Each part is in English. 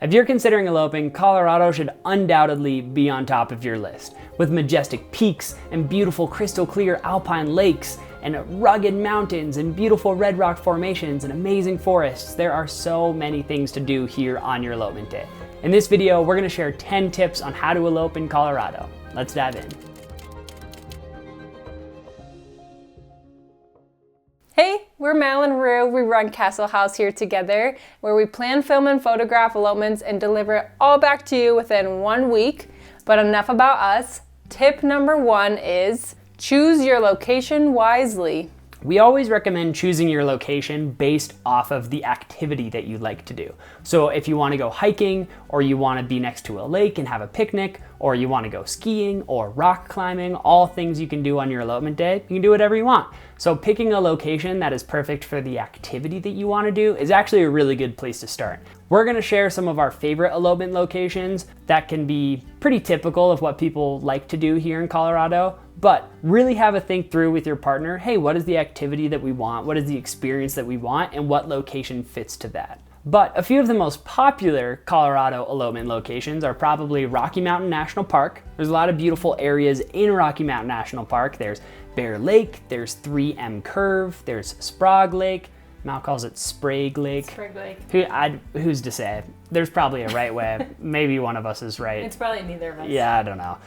If you're considering eloping, Colorado should undoubtedly be on top of your list. With majestic peaks and beautiful crystal clear alpine lakes and rugged mountains and beautiful red rock formations and amazing forests, there are so many things to do here on your elopement day. In this video, we're gonna share 10 tips on how to elope in Colorado. Let's dive in. Hey, we're Mal and Rue. We run Castle House here together, where we plan, film, and photograph elopements and deliver it all back to you within 1 week. But enough about us. Tip number 1 is choose your location wisely. We always recommend choosing your location based off of the activity that you like to do. So if you want to go hiking, or you want to be next to a lake and have a picnic, or you want to go skiing or rock climbing, all things you can do on your elopement day, you can do whatever you want. So picking a location that is perfect for the activity that you want to do is actually a really good place to start. We're going to share some of our favorite elopement locations that can be pretty typical of what people like to do here in Colorado, but really have a think through with your partner. Hey, what is the activity that we want? What is the experience that we want? And what location fits to that? But a few of the most popular Colorado elopement locations are probably Rocky Mountain National Park. There's a lot of beautiful areas in Rocky Mountain National Park. There's Bear Lake, there's 3M Curve, there's Sprague Lake. Mal calls it Sprague Lake. Sprague Lake. Who's to say? There's probably a right way. Maybe one of us is right. It's probably neither of us. Yeah, I don't know.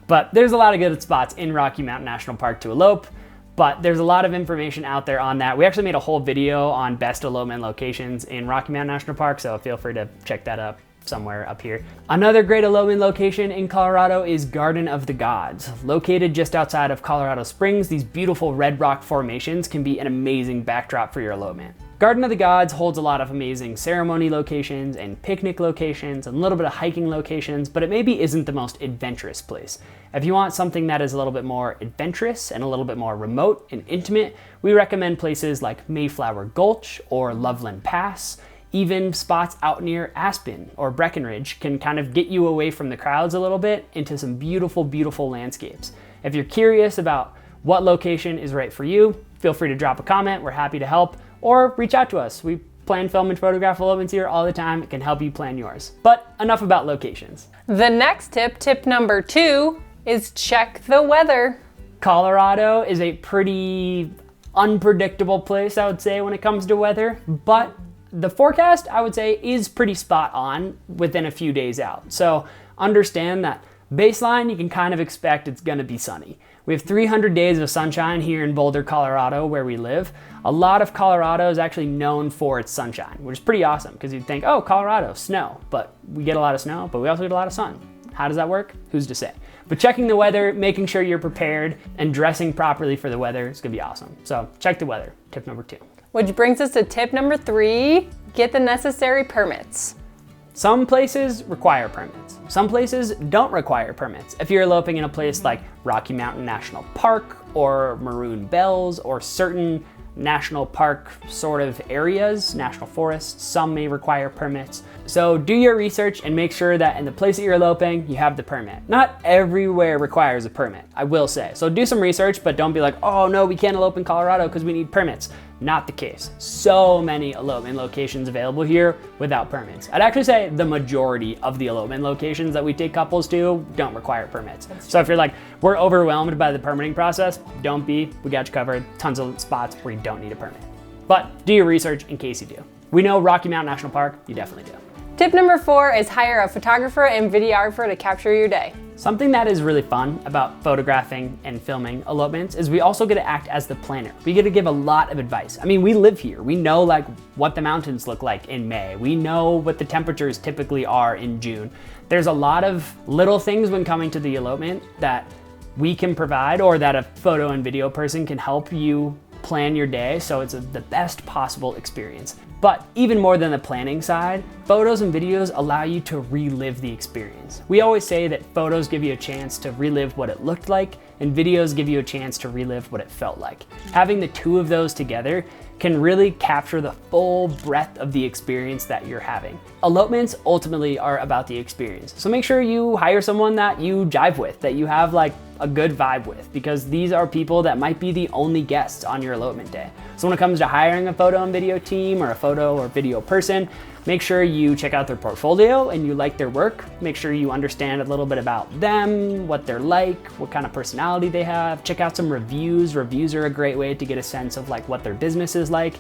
But there's a lot of good spots in Rocky Mountain National Park to elope. But there's a lot of information out there on that. We actually made a whole video on best elopement locations in Rocky Mountain National Park, so feel free to check that up somewhere up here. Another great elopement location in Colorado is Garden of the Gods. Located just outside of Colorado Springs, these beautiful red rock formations can be an amazing backdrop for your elopement. Garden of the Gods holds a lot of amazing ceremony locations and picnic locations and a little bit of hiking locations, but it maybe isn't the most adventurous place. If you want something that is a little bit more adventurous and a little bit more remote and intimate, we recommend places like Mayflower Gulch or Loveland Pass. Even spots out near Aspen or Breckenridge can kind of get you away from the crowds a little bit into some beautiful, beautiful landscapes. If you're curious about what location is right for you, feel free to drop a comment. We're happy to help, or reach out to us. We plan, film, and photograph elopements here all the time. It can help you plan yours. But enough about locations. The next tip, tip number 2, is check the weather. Colorado is a pretty unpredictable place, I would say, when it comes to weather, but the forecast, I would say, is pretty spot on within a few days out. So understand that baseline, you can kind of expect it's gonna be sunny. We have 300 days of sunshine here in Boulder, Colorado, where we live. A lot of Colorado is actually known for its sunshine, which is pretty awesome because you'd think, oh, Colorado, snow. But we get a lot of snow, but we also get a lot of sun. How does that work? Who's to say? But checking the weather, making sure you're prepared, and dressing properly for the weather is gonna be awesome. So check the weather, tip number 2. Which brings us to tip number 3, get the necessary permits. Some places require permits. Some places don't require permits. If you're eloping in a place like Rocky Mountain National Park or Maroon Bells or certain national park sort of areas, national forests, some may require permits. So do your research and make sure that in the place that you're eloping, you have the permit. Not everywhere requires a permit, I will say. So do some research, but don't be like, oh no, we can't elope in Colorado because we need permits. Not the case. So many elopement locations available here without permits. I'd actually say the majority of the elopement locations that we take couples to don't require permits. So if you're like, we're overwhelmed by the permitting process, don't be. We got you covered. Tons of spots where you don't need a permit. But do your research in case you do. We know Rocky Mountain National Park, you definitely do. Tip number 4 is hire a photographer and videographer to capture your day. Something that is really fun about photographing and filming elopements is we also get to act as the planner. We get to give a lot of advice. I mean, we live here. We know like what the mountains look like in May. We know what the temperatures typically are in June. There's a lot of little things when coming to the elopement that we can provide, or that a photo and video person can help you plan your day so it's the best possible experience. But even more than the planning side, photos and videos allow you to relive the experience. We always say that photos give you a chance to relive what it looked like, and videos give you a chance to relive what it felt like. Having the two of those together can really capture the full breadth of the experience that you're having. Elopements ultimately are about the experience. So make sure you hire someone that you jive with, that you have like a good vibe with, because these are people that might be the only guests on your elopement day. So when it comes to hiring a photo and video team or a photo or video person, Make sure you check out their portfolio and you like their work. Make sure you understand a little bit about them, what they're like, what kind of personality they have. Check out some reviews. Reviews are a great way to get a sense of like what their business is like.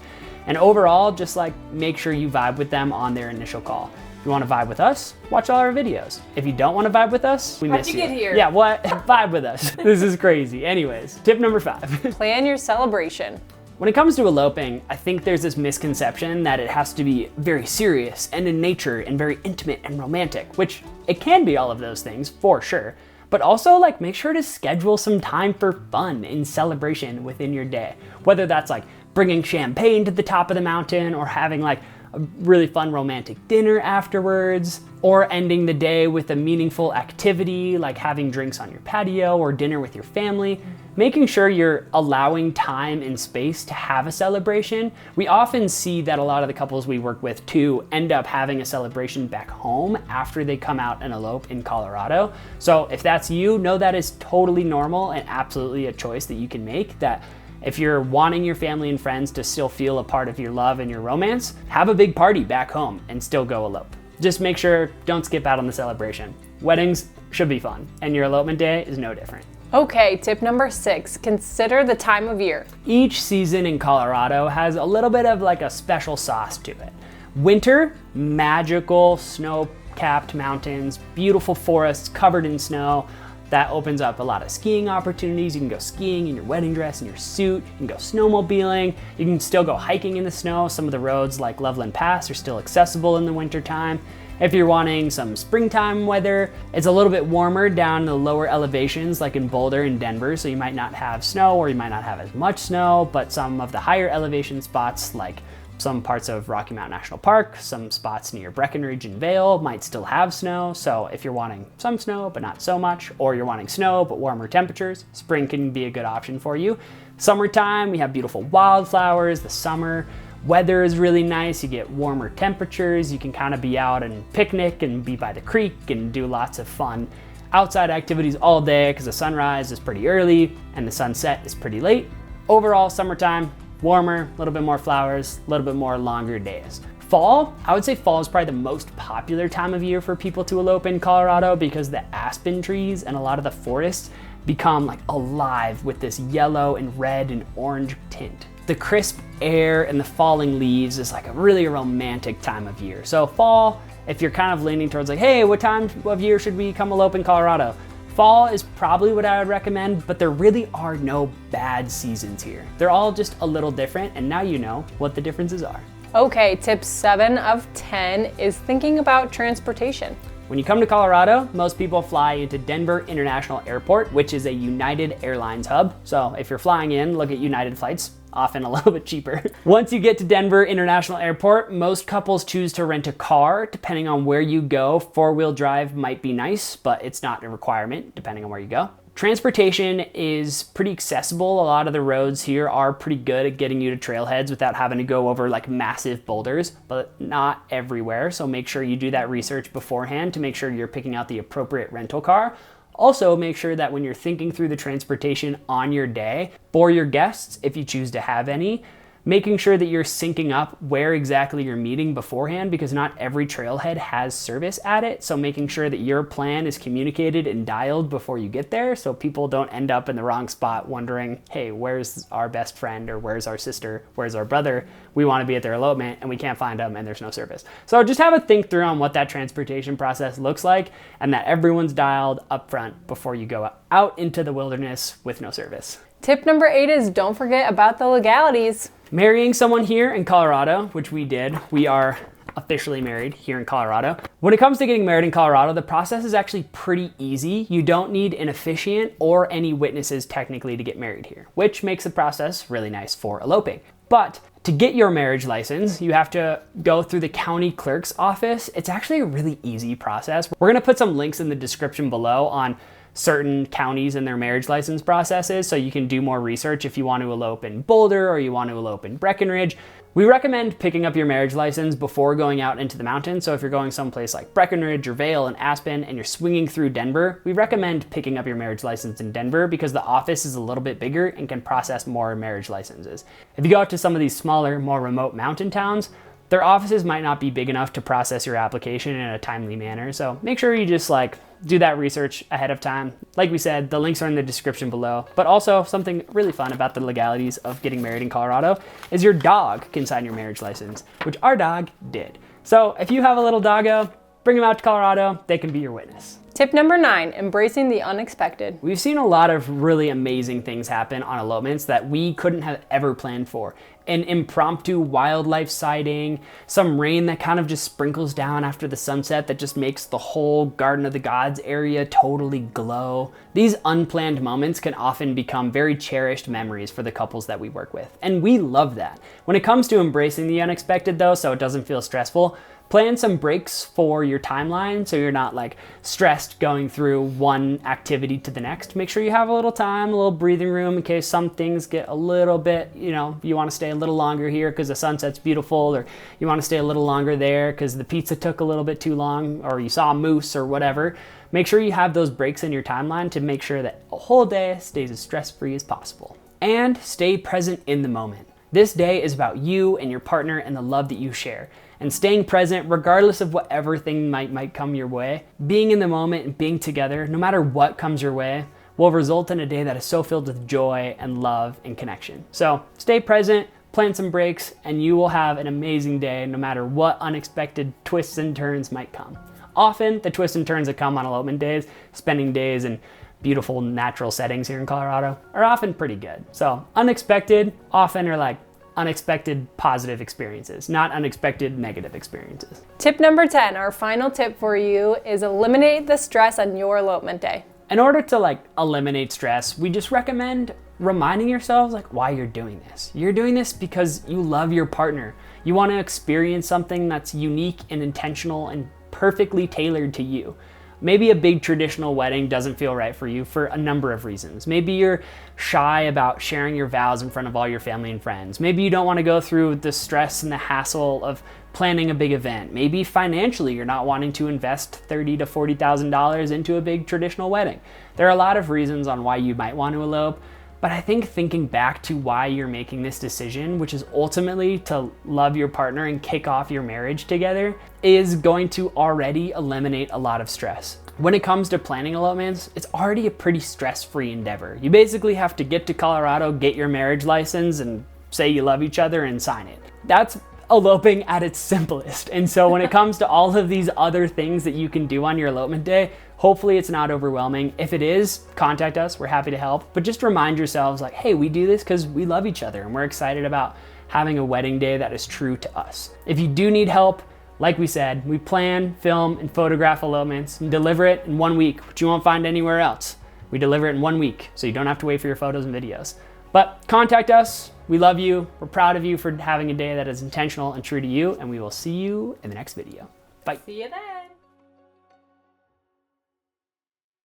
And overall, just like make sure you vibe with them on their initial call. If you want to vibe with us, watch all our videos. If you don't want to vibe with us, we miss you. How'd you get here? Yeah, what? Vibe with us. This is crazy. Anyways, tip number 5. Plan your celebration. When it comes to eloping, I think there's this misconception that it has to be very serious and in nature and very intimate and romantic, which it can be all of those things for sure. But also like make sure to schedule some time for fun and celebration within your day. Whether that's like bringing champagne to the top of the mountain or having like a really fun romantic dinner afterwards, or ending the day with a meaningful activity like having drinks on your patio or dinner with your family. Making sure you're allowing time and space to have a celebration. We often see that a lot of the couples we work with too end up having a celebration back home after they come out and elope in Colorado. So if that's you, know that is totally normal and absolutely a choice that you can make. That if you're wanting your family and friends to still feel a part of your love and your romance, have a big party back home and still go elope. Just make sure, don't skip out on the celebration. Weddings should be fun, and your elopement day is no different. Okay, tip number 6, consider the time of year. Each season in Colorado has a little bit of like a special sauce to it. Winter, magical snow-capped mountains, beautiful forests covered in snow. That opens up a lot of skiing opportunities. You can go skiing in your wedding dress and your suit. You can go snowmobiling. You can still go hiking in the snow. Some of the roads like Loveland Pass are still accessible in the wintertime. If you're wanting some springtime weather, it's a little bit warmer down in the lower elevations like in Boulder and Denver, so you might not have snow or you might not have as much snow, but some of the higher elevation spots like some parts of Rocky Mountain National Park, some spots near Breckenridge and Vail might still have snow. So if you're wanting some snow, but not so much, or you're wanting snow, but warmer temperatures, spring can be a good option for you. Summertime, we have beautiful wildflowers. The summer weather is really nice. You get warmer temperatures. You can kind of be out and picnic and be by the creek and do lots of fun outside activities all day because the sunrise is pretty early and the sunset is pretty late. Overall, summertime, warmer, a little bit more flowers, a little bit more longer days. Fall, I would say fall is probably the most popular time of year for people to elope in Colorado because the aspen trees and a lot of the forests become like alive with this yellow and red and orange tint. The crisp air and the falling leaves is like a really romantic time of year. So fall, if you're kind of leaning towards like, hey, what time of year should we come elope in Colorado? Fall is probably what I would recommend, but there really are no bad seasons here. They're all just a little different, and now you know what the differences are. Okay, tip 7 of 10 is thinking about transportation. When you come to Colorado, most people fly into Denver International Airport, which is a United Airlines hub. So if you're flying in, look at United flights, often a little bit cheaper. Once you get to Denver International Airport, most couples choose to rent a car. Depending on where you go, 4-wheel drive might be nice, but it's not a requirement depending on where you go. Transportation is pretty accessible. A lot of the roads here are pretty good at getting you to trailheads without having to go over like massive boulders, but not everywhere. So make sure you do that research beforehand to make sure you're picking out the appropriate rental car. Also, make sure that when you're thinking through the transportation on your day, for your guests, if you choose to have any, making sure that you're syncing up where exactly you're meeting beforehand because not every trailhead has service at it. So making sure that your plan is communicated and dialed before you get there so people don't end up in the wrong spot wondering, hey, where's our best friend or where's our sister, where's our brother? We want to be at their elopement and we can't find them and there's no service. So just have a think through on what that transportation process looks like and that everyone's dialed up front before you go out into the wilderness with no service. Tip number 8 is don't forget about the legalities. Marrying someone here in Colorado, which we did, we are officially married here in Colorado. When it comes to getting married in Colorado, the process is actually pretty easy. You don't need an officiant or any witnesses technically to get married here, which makes the process really nice for eloping. But to get your marriage license, you have to go through the county clerk's office. It's actually a really easy process. We're gonna put some links in the description below on certain counties and their marriage license processes, so you can do more research if you want to elope in Boulder or you want to elope in Breckenridge. We recommend picking up your marriage license before going out into the mountains. So if you're going someplace like Breckenridge or Vail and Aspen and you're swinging through Denver, we recommend picking up your marriage license in Denver because the office is a little bit bigger and can process more marriage licenses. If you go out to some of these smaller, more remote mountain towns, Their offices might not be big enough to process your application in a timely manner, so make sure you just like do that research ahead of time. Like we said, the links are in the description below, but also something really fun about the legalities of getting married in Colorado is your dog can sign your marriage license, which our dog did. So if you have a little doggo, bring him out to Colorado, they can be your witness. Tip number 9, embracing the unexpected. We've seen a lot of really amazing things happen on elopements that we couldn't have ever planned for. An impromptu wildlife sighting, some rain that kind of just sprinkles down after the sunset that just makes the whole Garden of the Gods area totally glow. These unplanned moments can often become very cherished memories for the couples that we work with, and we love that. When it comes to embracing the unexpected though, so it doesn't feel stressful, plan some breaks for your timeline so you're not like stressed going through one activity to the next. Make sure you have a little time, a little breathing room in case some things get a little bit, you want to stay a little longer here because the sunset's beautiful, or you want to stay a little longer there because the pizza took a little bit too long, or you saw a moose or whatever. Make sure you have those breaks in your timeline to make sure that a whole day stays as stress-free as possible. And stay present in the moment. This day is about you and your partner and the love that you share. And staying present regardless of whatever thing might come your way. Being in the moment and being together, no matter what comes your way, will result in a day that is so filled with joy and love and connection. So stay present, plan some breaks, and you will have an amazing day no matter what unexpected twists and turns might come. Often, the twists and turns that come on elopement days, spending days in beautiful natural settings here in Colorado, are often pretty good. So unexpected often are like unexpected positive experiences, not unexpected negative experiences. Tip number 10, our final tip for you is eliminate the stress on your elopement day. In order to eliminate stress, we just recommend reminding yourselves why you're doing this. You're doing this because you love your partner. You want to experience something that's unique and intentional and perfectly tailored to you. Maybe a big traditional wedding doesn't feel right for you for a number of reasons. Maybe you're shy about sharing your vows in front of all your family and friends. Maybe you don't want to go through the stress and the hassle of planning a big event. Maybe financially you're not wanting to invest $30,000 to $40,000 into a big traditional wedding. There are a lot of reasons on why you might want to elope, but I think thinking back to why you're making this decision, which is ultimately to love your partner and kick off your marriage together, is going to already eliminate a lot of stress. When it comes to planning elopements, it's already a pretty stress-free endeavor. You basically have to get to Colorado, get your marriage license, and say you love each other and sign it. That's eloping at its simplest. And so when it comes to all of these other things that you can do on your elopement day, hopefully it's not overwhelming. If it is, contact us, we're happy to help. But just remind yourselves hey, we do this because we love each other and we're excited about having a wedding day that is true to us. If you do need help, like we said, we plan, film, and photograph elopements and deliver it in 1 week, which you won't find anywhere else. We deliver it in 1 week, so you don't have to wait for your photos and videos. But contact us. We love you. We're proud of you for having a day that is intentional and true to you, and we will see you in the next video. Bye. See you then.